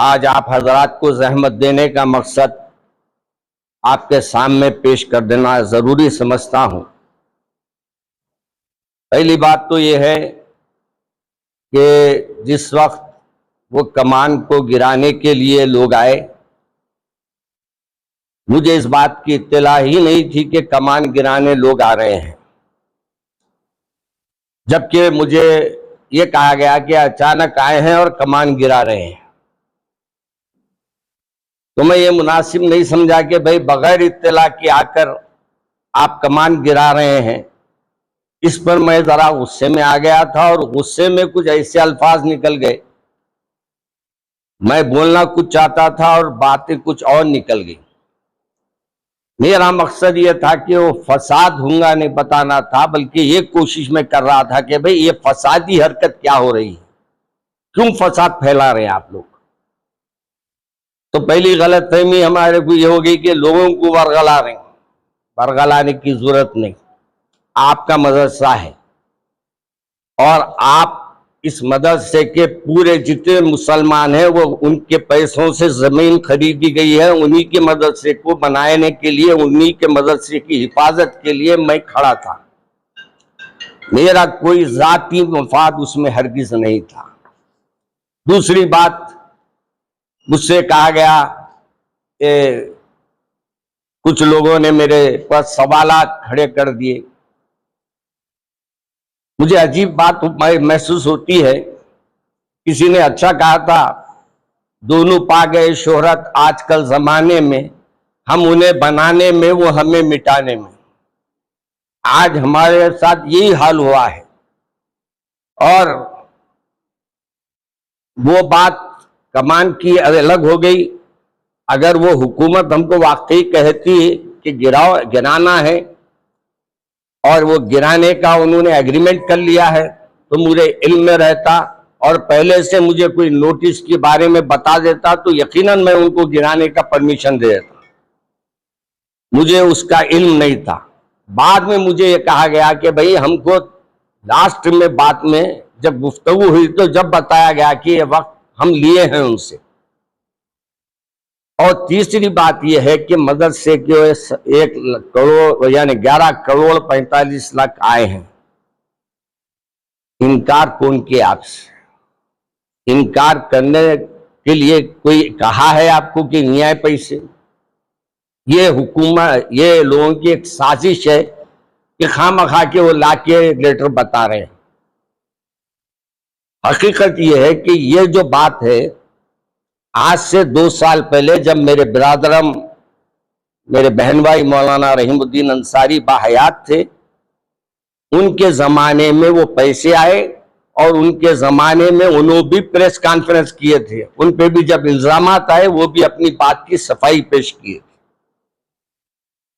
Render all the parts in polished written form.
आज आप हजरात को ज़हमत देने का मकसद आपके सामने पेश कर देना ज़रूरी समझता हूँ। पहली बात तो ये है कि जिस वक्त वो कमान को गिराने के लिए लोग आए, मुझे इस बात की इत्तला ही नहीं थी कि कमान गिराने लोग आ रहे हैं, जबकि मुझे ये कहा गया कि अचानक आए हैं और कमान गिरा रहे हैं। तो मैं ये मुनासिब नहीं समझा कि भाई बगैर इत्तला के आकर आप कमान गिरा रहे हैं। इस पर मैं जरा गुस्से में आ गया था और गुस्से में कुछ ऐसे अल्फाज निकल गए, मैं बोलना कुछ चाहता था और बातें कुछ और निकल गई। मेरा मकसद ये था कि वो फसाद होगा नहीं बताना था, बल्कि ये कोशिश में कर रहा था कि भाई ये फसादी हरकत क्या हो रही है, क्यों फसाद फैला रहे हैं आप लोग। तो पहली गलतफहमी हमारे को ये हो गई कि लोगों को बरगला रहे हैं। बरगलाने की जरूरत नहीं, आपका मदरसा है और आप इस मदरसे के पूरे जितने मुसलमान हैं वो उनके पैसों से जमीन खरीदी गई है। उन्हीं के मदरसे को बनाने के लिए, उन्हीं के मदरसे की हिफाजत के लिए मैं खड़ा था। मेरा कोई जाती मफाद उसमें हरगिज नहीं था। दूसरी बात, मुझसे कहा गया कि कुछ लोगों ने मेरे पर सवालात खड़े कर दिए। मुझे अजीब बात महसूस होती है। किसी ने अच्छा कहा था, दोनों पा गए शोहरत आजकल जमाने में, हम उन्हें बनाने में, वो हमें मिटाने में। आज हमारे साथ यही हाल हुआ है। और वो बात कमान की अलग हो गई। अगर वो हुकूमत हमको वाकई कहती कि गिराना है और वो गिराने का उन्होंने एग्रीमेंट कर लिया है, तो मुझे इल्म में रहता और पहले से मुझे कोई नोटिस के बारे में बता देता तो यकीनन मैं उनको गिराने का परमिशन दे देता। मुझे उसका इल्म नहीं था। बाद में मुझे ये कहा गया कि भाई हमको लास्ट में बात में जब गुफ्तगू हुई तो जब बताया गया कि ये वक्त हम लिए हैं उनसे। और तीसरी बात यह है कि मदरसे के 1 करोड़ यानी 11 करोड़ 45 लाख आए हैं। इनकार कौन किया आपसे? इनकार करने के लिए कोई कहा है आपको कि नहीं आए पैसे? ये हुकूमत, ये लोगों की एक साजिश है कि खामखा के वो लाके लेटर बता रहे हैं। हकीकत ये है कि ये जो बात है, आज से 2 साल पहले जब मेरे बिरादरम, मेरे बहन भाई मौलाना रहीमुद्दीन अंसारी बाहयात थे, उनके जमाने में वो पैसे आए और उनके जमाने में उन्होंने भी प्रेस कॉन्फ्रेंस किए थे। उन पे भी जब इल्जामात आए वो भी अपनी बात की सफाई पेश किए।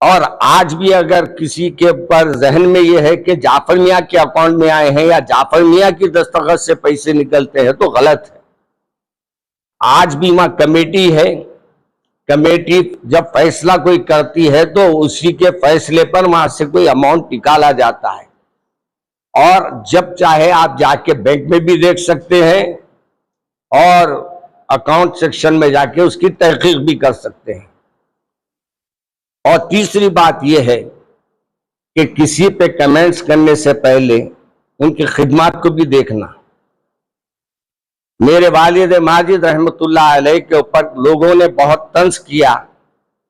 और आज भी अगर किसी के ऊपर जहन में यह है कि जाफर मियाँ के अकाउंट में आए हैं या जाफर मियाँ की दस्तखत से पैसे निकलते हैं, तो गलत है। आज भी वहां कमेटी है। कमेटी जब फैसला कोई करती है तो उसी के फैसले पर वहां से कोई अमाउंट निकाला जाता है। और जब चाहे आप जाके बैंक में भी देख सकते हैं और अकाउंट सेक्शन में जाके उसकी तहकीक भी कर सकते हैं। और तीसरी बात यह है कि किसी पे कमेंट्स करने से पहले उनकी खिदमत को भी देखना। मेरे वालिद माजिद रहमतुल्लाह अलैह के ऊपर लोगों ने बहुत तंज किया।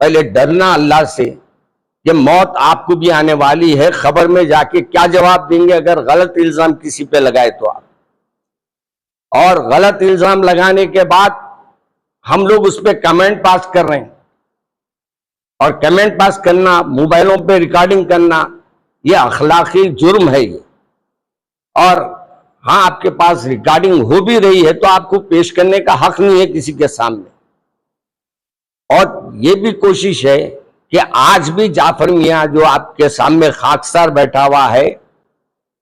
पहले डरना अल्लाह से कि मौत आपको भी आने वाली है, खबर में जाके क्या जवाब देंगे अगर गलत इल्जाम किसी पे लगाए तो आप। और गलत इल्जाम लगाने के बाद हम लोग उस पर कमेंट पास कर रहे हैं, और कमेंट पास करना, मोबाइलों पे रिकॉर्डिंग करना, यह अखलाकी जुर्म है ये। और हाँ, आपके पास रिकॉर्डिंग हो भी रही है तो आपको पेश करने का हक नहीं है किसी के सामने। और ये भी कोशिश है कि आज भी जाफर मियाँ जो आपके सामने खाकसार बैठा हुआ है,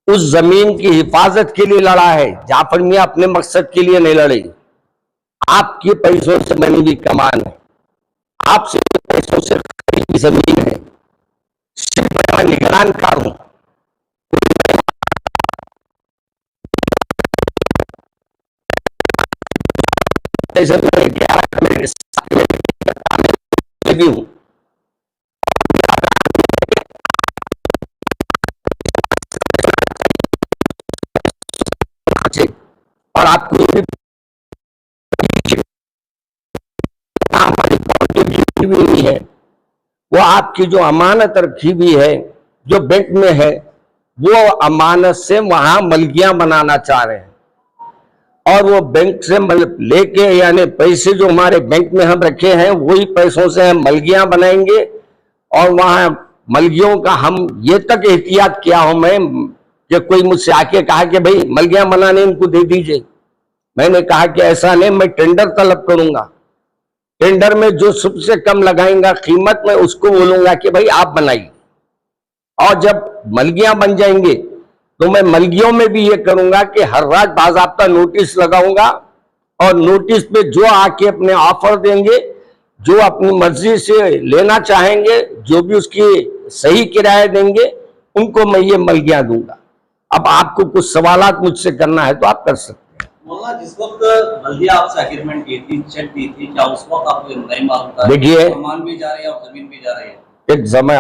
उस जमीन की हिफाजत के लिए लड़ा है। जाफर मियाँ अपने मकसद के लिए नहीं लड़े। आपके पैसों से बनी हुई कमान है, आपसे पैसों से खरीदी जमीन है। सिर्फ मैं निगरानकार हूं। पैसे मैं 11 मेरे साथ में लगी हूँ। और आपको भी नहीं है, वो आपकी जो अमानत रखी हुई है जो बैंक में है, वो अमानत से वहां मलकियां बनाना चाह रहे हैं। और वो बैंक से लेके यानी पैसे जो हमारे बैंक में हम रखे हैं वही पैसों से हम मलकियां बनाएंगे। और वहां मलकियों का हम ये तक एहतियात किया हूं मैं कि कोई मुझसे आके कहा कि भाई मलकियां बनाने इनको दे दीजिए, मैंने कहा कि ऐसा नहीं, मैं टेंडर तलब करूंगा, टेंडर में जो सबसे कम लगाएंगा कीमत में उसको बोलूंगा कि भाई आप बनाइए। और जब मलकियां बन जाएंगे तो मैं मलकियों में भी ये करूंगा कि हर रात बाज़ाब्ता नोटिस लगाऊंगा, और नोटिस पे जो आके अपने ऑफर देंगे, जो अपनी मर्जी से लेना चाहेंगे, जो भी उसकी सही किराया देंगे, उनको मैं ये मलकियां दूंगा। अब आपको कुछ सवालात मुझसे करना है तो आप कर सकते हैं। मौलाना, जिस वक्त बल्दिया आपसे एग्रीमेंट की थी, चेक दी थी, क्या उस वक्त आपको नहीं मालूम था? देखिए, सामान भी जा रही है और जमीन भी जा रही है।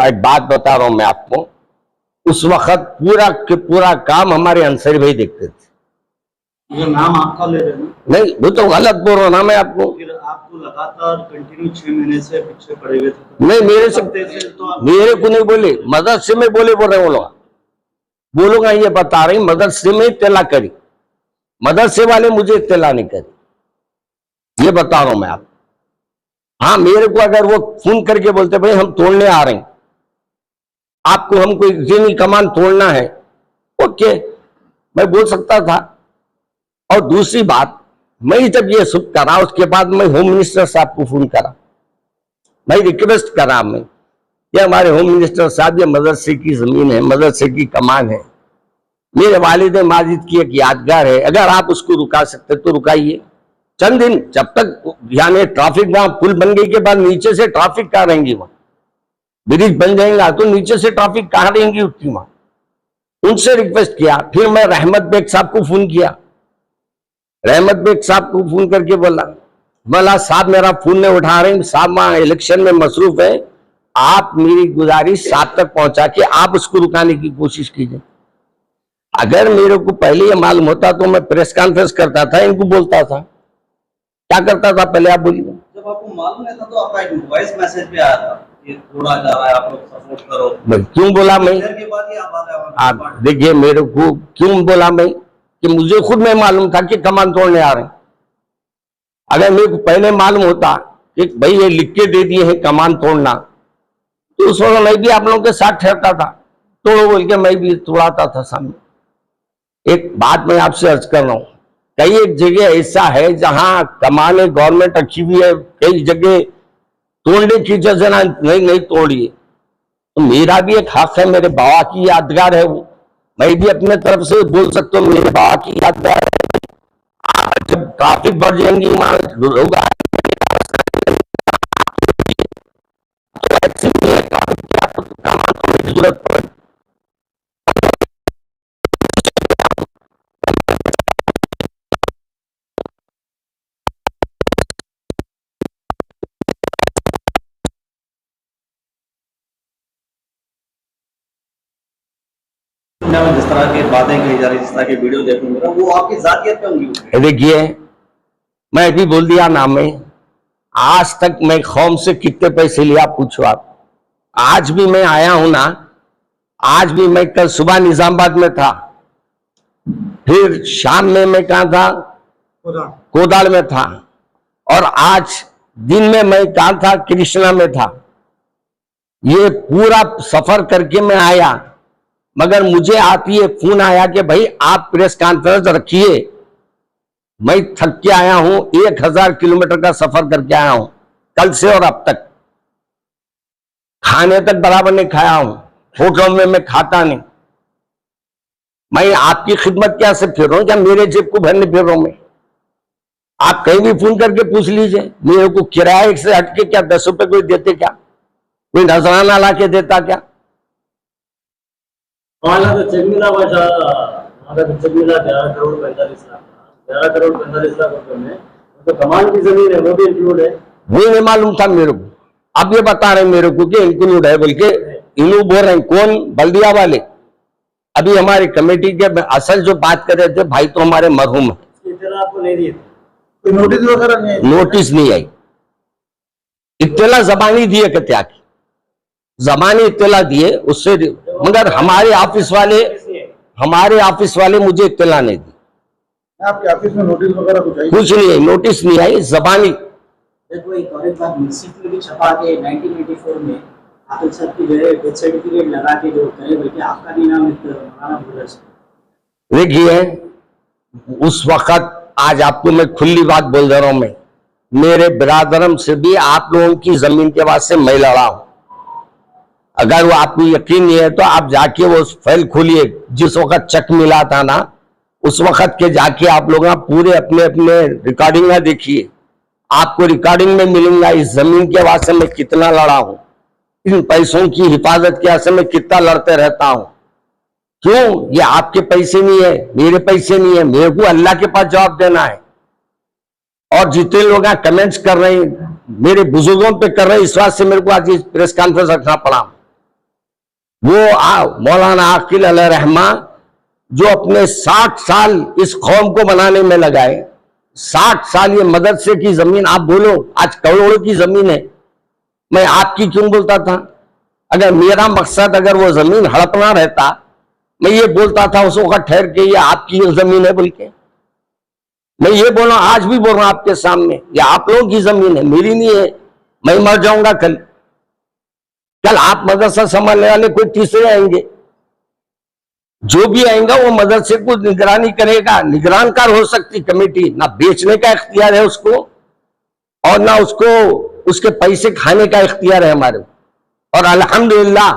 एक बात बता रहा हूं मैं आपको, उस वक्त पूरा के पूरा काम हमारे अंसारी भाई देखते थे। ये नाम आपका ले रहे हैं? नहीं, वो तो गलत बोल रहा ना मैं आपको। फिर आपको लगातार कंटिन्यू 6 महीने से पीछे पड़े हुए थे। नहीं, मेरे को नहीं बोले, मदरसे में बोले बोल रहे वो बोलूंगा, ये बता रही मदरसे में इत्तला करी, मदरसे वाले मुझे इत्तला नहीं करी, ये बता रहा हूं मैं आप। हाँ, मेरे को अगर वो फोन करके बोलते भाई हम तोड़ने आ रहे हैं, आपको हमको इतनी कमान तोड़ना है, ओके, मैं बोल सकता था। और दूसरी बात, मैं जब ये सब करा उसके बाद मैं होम मिनिस्टर साहब को फोन करा, मैं रिक्वेस्ट करा मैं कि हमारे होम मिनिस्टर साहब, ये मदरसे की जमीन है, मदरसे की कमान है, मेरे वालिद माजिद की एक यादगार है, अगर आप उसको रुका सकते तो रुकाइए चंद दिन, जब तक यानी ट्रैफिक, वहां पुल बन गई के बाद नीचे से ट्रैफिक कहाँ रहेंगी, वहां ब्रिज बन जाएगा तो नीचे से ट्रैफिक कहाँ रहेंगी उतनी वहां। उनसे रिक्वेस्ट किया, फिर मैं रहमत बेग साहब को फोन किया, रहमत बेग साहब को फोन करके बोला साहब मेरा फोन नहीं उठा रहे, साहब वहां इलेक्शन में मसरूफ है, आप मेरी गुजारिश साहब तक पहुंचा के आप उसको रुकाने की कोशिश कीजिए। अगर मेरे को पहले ये मालूम होता तो मैं प्रेस कॉन्फ्रेंस करता था, इनको बोलता था, क्या करता था पहले आप बोलिए। जब आपको मालूम नहीं था तो आपका एक वॉइस मैसेज भी आया था, ये थोड़ा जा रहा है, आप लोग सपोर्ट करो। क्यों बोला मैं? के बाद आप देखिए, मेरे को क्यों बोला मैं कि मुझे खुद में मालूम था कि कमान तोड़ने आ रहे हैं। अगर मेरे को पहले मालूम होता कि भाई ये लिख के दे दिए हैं कमान तोड़ना, तो उस वक्त मैं भी आप लोगों के साथ ठहरता था, तोड़ो बोल के मैं भी तोड़ाता था सामने। एक बात मैं आपसे अर्ज कर रहा हूं, कई एक जगह ऐसा है जहां कमाने गवर्नमेंट रखी हुई है, कई जगह तोड़ने की इजाजत नहीं तोड़िए, तो मेरा भी एक हक है, मेरे बाबा की यादगार है वो, मैं भी अपने तरफ से बोल सकता हूँ मेरे बाबा की यादगार है। जब ट्रैफिक बढ़ जाएंगी वहां लोग जरूरत पड़े। जिस तरह की बातें कही जा रही, जिस तरह की वीडियो देखूंगा, वो आपकी जातियत पे होंगी। देखिए, मैं अभी बोल दिया नाम में, आज तक मैं कौम से कितने पैसे लिया पूछो आप। आज भी मैं आया हूं ना, आज भी मैं कल सुबह निजामाबाद में था, फिर शाम में मैं कहा था, कोदाड़ में था, और आज दिन में मैं कहा था, कृष्णा में था। ये पूरा सफर करके मैं आया, मगर मुझे आती है फोन आया कि भाई आप प्रेस कॉन्फ्रेंस रखिए, मैं थक के आया हूं, 1000 किलोमीटर का सफर करके आया हूं कल से, और अब तक खाने तक बराबर नहीं खाया हूं, होटलों में मैं खाता नहीं। मैं आपकी खिदमत क्या से फिर रहा हूं, क्या मेरे जेब को भरने फिर रहा हूं मैं? आप कहीं भी फोन करके पूछ लीजिए, मेरे को किराए से हटके क्या 10 रुपए कोई देते क्या, कोई नजराना ला के देता क्या? चेक मिला 11 करोड़ 45 लाख, 11 करोड़ 45 लाख रुपए में तो कमान की जमीन है वो भी इंक्लूड है? वो नहीं मालूम था मेरे को, अब ये बता रहे हैं मेरे को कि इंक्लूड है बोल के। इन्हों बोल रहे हैं कौन? बल्दिया वाले। अभी हमारी कमेटी के असल जो बात कर रहे थे भाई तो हमारे मरहूम है। इतना आपको नहीं दिए कोई नोटिस वगैरह नहीं? नोटिस नहीं आई, इत्तला जबानी दिए क्या की जबानी इत्तला दिए उससे, मगर हमारे ऑफिस वाले मुझे इत्तला नहीं दी। आपके ऑफिस में नोटिस वगैरह कुछ आई? कुछ नहीं आई, नोटिस नहीं आई, जबानी। देखो एक और एक बात म्यूनसिपल में भी छपा के 1984 में आतिल साहब की जो है डेथ सर्टिफिकेट लगा के जो करे बल्कि आपका भी नाम मौलाना बुलर। देखिए उस वक्त, आज आपको मैं खुली बात बोल दे रहा हूं, मैं मेरे बिरादरम से भी आप लोगों की जमीन के वास्ते मैं लड़ा हूं। अगर वो आपको यकीन नहीं है तो आप जाके वो फाइल खोलिए, जिस वक्त चेक मिला था ना उस वक्त के जाके आप लोग पूरे अपने अपने रिकॉर्डिंग देखिए, आपको रिकॉर्डिंग में मिलेगा इस जमीन के वास्ते मैं कितना लड़ा हूं, इन पैसों की हिफाजत के वास्ते मैं कितना लड़ते रहता हूं। क्यों? ये आपके पैसे नहीं है, मेरे पैसे नहीं है, मेरे को अल्लाह के पास जवाब देना है। और जितने लोग कमेंट्स कर रहे हैं मेरे बुजुर्गों पे कर रहे हैं, इस बात से मेरे को आज प्रेस कॉन्फ्रेंस रखना पड़ा। वो मौलाना आकिल अलैहि रहमा जो अपने 60 साल इस कौम को बनाने में लगाए, 60 साल ये मदरसे की जमीन, आप बोलो आज करोड़ों की जमीन है, मैं आपकी क्यों बोलता था? अगर मेरा मकसद अगर वो जमीन हड़पना रहता, मैं ये बोलता था उस वक्त ठहर के ये आपकी जमीन है बोल के। मैं ये बोला, आज भी बोल रहा हूं आपके सामने, ये आप लोगों की जमीन है, मेरी नहीं है। मैं मर जाऊंगा कल आप मदरसा संभालने वाले कोई तीसरे आएंगे, जो भी आएगा वो मदरसे को निगरानी करेगा। निगरानकार हो सकती कमेटी, ना बेचने का इख्तियार है उसको और ना उसको उसके पैसे खाने का इख्तियार है हमारे। और अल्हम्दुलिल्लाह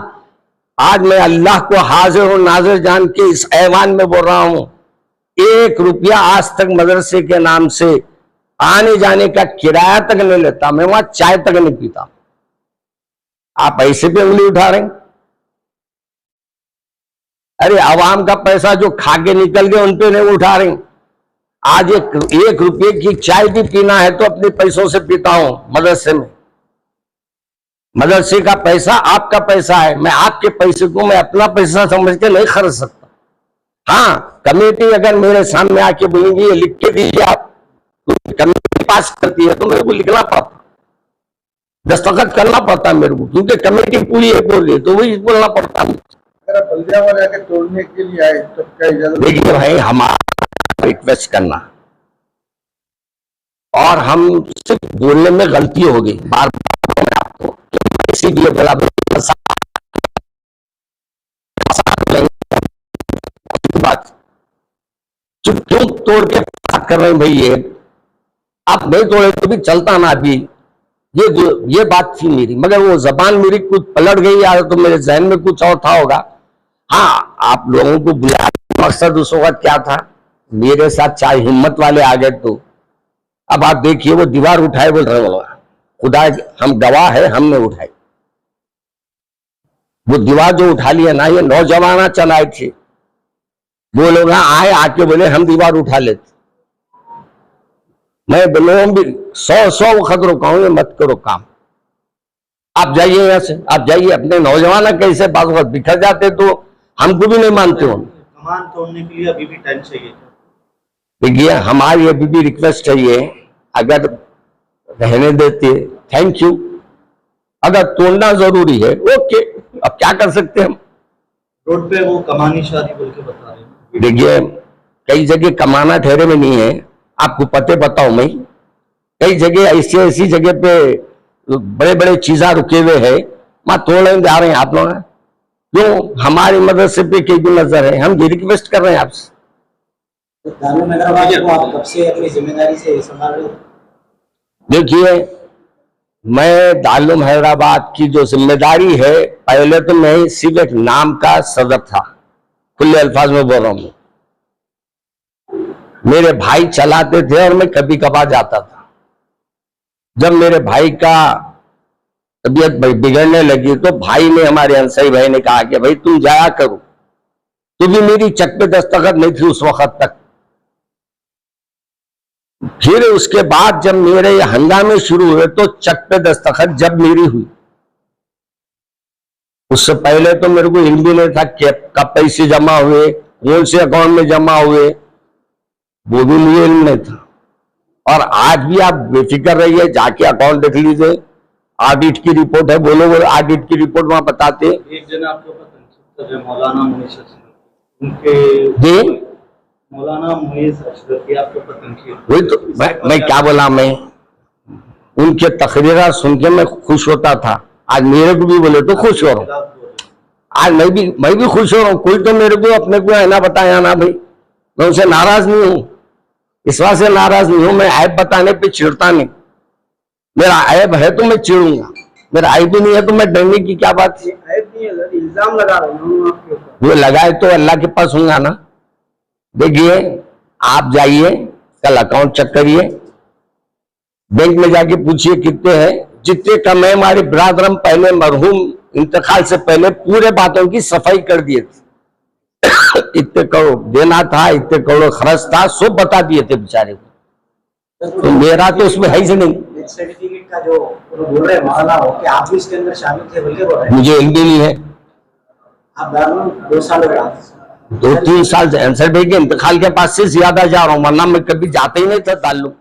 आज मैं अल्लाह को हाजिर और नाजिर जान के इस ऐवान में बोल रहा हूं, 1 रुपया आज तक मदरसे के नाम से आने जाने का किराया तक नहीं लेता, मैं वहां चाय तक नहीं पीता। आप ऐसे पे उंगली उठा रहे हैं। अरे आवाम का पैसा जो खा के निकल गए उन पे नहीं उठा रहे हैं। आज 1 रुपये की चाय भी पीना है तो अपने पैसों से पीता हूं मदरसे में। मदरसे का पैसा आपका पैसा है, मैं आपके पैसे को मैं अपना पैसा समझ के नहीं खर्च सकता। हाँ, कमेटी अगर मेरे सामने आके बोलेंगी ये लिख के दीजिए आप, तो कमेटी पास करती है तो मेरे को लिखना पड़ता, दस्तखत करना पड़ता मेरे को, क्योंकि कमेटी पूरी है बोल रही तो वही बोलना पड़ता। अगर आप बल्दिया वाले आके तोड़ने के लिए आए तो क्या इजाजत? देखिए भाई, हमारा रिक्वेस्ट करना और हम सिर्फ बोलने में गलती हो गई, बार बार आपको इसीलिए बोला बात चुप क्यों तोड़ के बात कर रहे हैं भाई? ये आप नहीं तोड़े तो भी चलता ना। अभी ये बात थी मेरी, मगर वो जबान मेरी कुछ पलट गई यार, तो मेरे जहन में कुछ और था होगा। हाँ, आप लोगों को बुलाया मकसद उस वक्त क्या था, मेरे साथ 4 हिम्मत वाले आ गए तो अब आप देखिए वो दीवार उठाए बोल रहे हो, खुदा हम गवाह है, हमने उठाई वो दीवार जो उठा लिया ना, ये नौजवान चलाए थे वो लोग आए आके बोले हम दीवार उठा लेते। मैं बोलो भी 100 वक्त रुकाऊंगे, मत करो काम, आप जाइए यहां से, आप जाइए। अपने नौजवान कैसे बात वक्त बिखर जाते तो हमको भी नहीं मानते हो। कमान तोड़ने के लिए अभी भी टाइम चाहिए। देखिए हमारी अभी भी रिक्वेस्ट चाहिए, अगर रहने देते थैंक यू, अगर तोड़ना जरूरी है ओके, अब क्या कर सकते हैं हम। रोड पे वो कमानी शादी बोल के बता रहे हैं। देखिए कई जगह कमाना ठहरे में नहीं है, आपको पते बताओ मैं, कई जगह ऐसी जगह पे बड़े बड़े चीजा रुके हुए है, वहां तोड़ने जा रहे हैं आप लोग। क्यों? हमारी मदरसे पे कई भी नजर है, हम ये रिक्वेस्ट कर रहे हैं आपसे। दारुल हैदराबाद को आप कब से अपनी जिम्मेदारी से संभाल रहे हो? देखिए मैं दारुल हैदराबाद की जो जिम्मेदारी है, पहले तो मैं सिर्फ एक नाम का सदर था, खुले अल्फाज में बोल रहा हूं। मेरे भाई चलाते थे और मैं कभी कभार जाता था। जब मेरे भाई का तबीयत बिगड़ने लगी तो भाई ने, हमारे अंसारी भाई ने कहा कि भाई तुम जाया करो, तो भी मेरी चेक पे दस्तखत नहीं थी उस वक्त तक। फिर उसके बाद जब मेरे ये हंगामे शुरू हुए तो चेक पे दस्तखत जब मेरी हुई, उससे पहले तो मेरे को इल्म भी नहीं था कि कब पैसे जमा हुए, कौन से अकाउंट में जमा हुए, वो भी मुझे इल्म नहीं था। और आज भी आप बेफिक्र रहिए, जाके अकाउंट देख लीजिए, ऑडिट की रिपोर्ट है, बोलो वो ऑडिट की रिपोर्ट वहां बताते। एक जन आपके ऊपर तनकीद कर रहे हैं, मौलाना मुनीस अशरफी, उनके मौलाना मुनीस अशरफी आपके ऊपर तनकीद। वही तो मैं क्या बोला, मैं उनके तकरीरा सुन के मैं खुश होता था, आज मेरे को भी बोले तो खुश हो रहा हूँ। आज मैं भी खुश हो रहा हूँ। कोई तो मेरे को अपने को है ना बताया ना भाई, मैं उनसे नाराज नहीं हूँ, इस बात से नाराज नहीं हूं। मैं ऐब बताने पे चिढ़ता नहीं, मेरा ऐब है तो मैं चिढ़ूंगा, मेरा ऐब ही नहीं है तो मैं डरने की क्या बात है। ऐब नहीं है, इल्जाम लगा रहे हैं आपके ऊपर। वो लगाए तो अल्लाह के पास होगा ना। देखिए, आप जाइए कल अकाउंट चेक करिए, बैंक में जाके पूछिए कितने हैं, जितने कम है। हमारे बिरादरम पहले मरहूम इंतकाल से पहले पूरे बातों की सफाई कर दिए थे। इतने करोड़ देना था, इतने करोड़ खर्च था, सब बता दिए थे बेचारे को। तो मेरा तो उसमें है ही नहीं। डेथ सर्टिफिकेट का जो बोल रहे मौलाना हो कि आप भी इसके अंदर शामिल थे बोल के बोल रहे हैं। मुझे इल्म भी नहीं है। आप दारुल 2 साल हो गए, 2-3 साल से आंसर भाई के इंतकाल के पास से ज्यादा जा रहा हूँ, वरना मैं कभी जाते ही नहीं था ताल्लुक।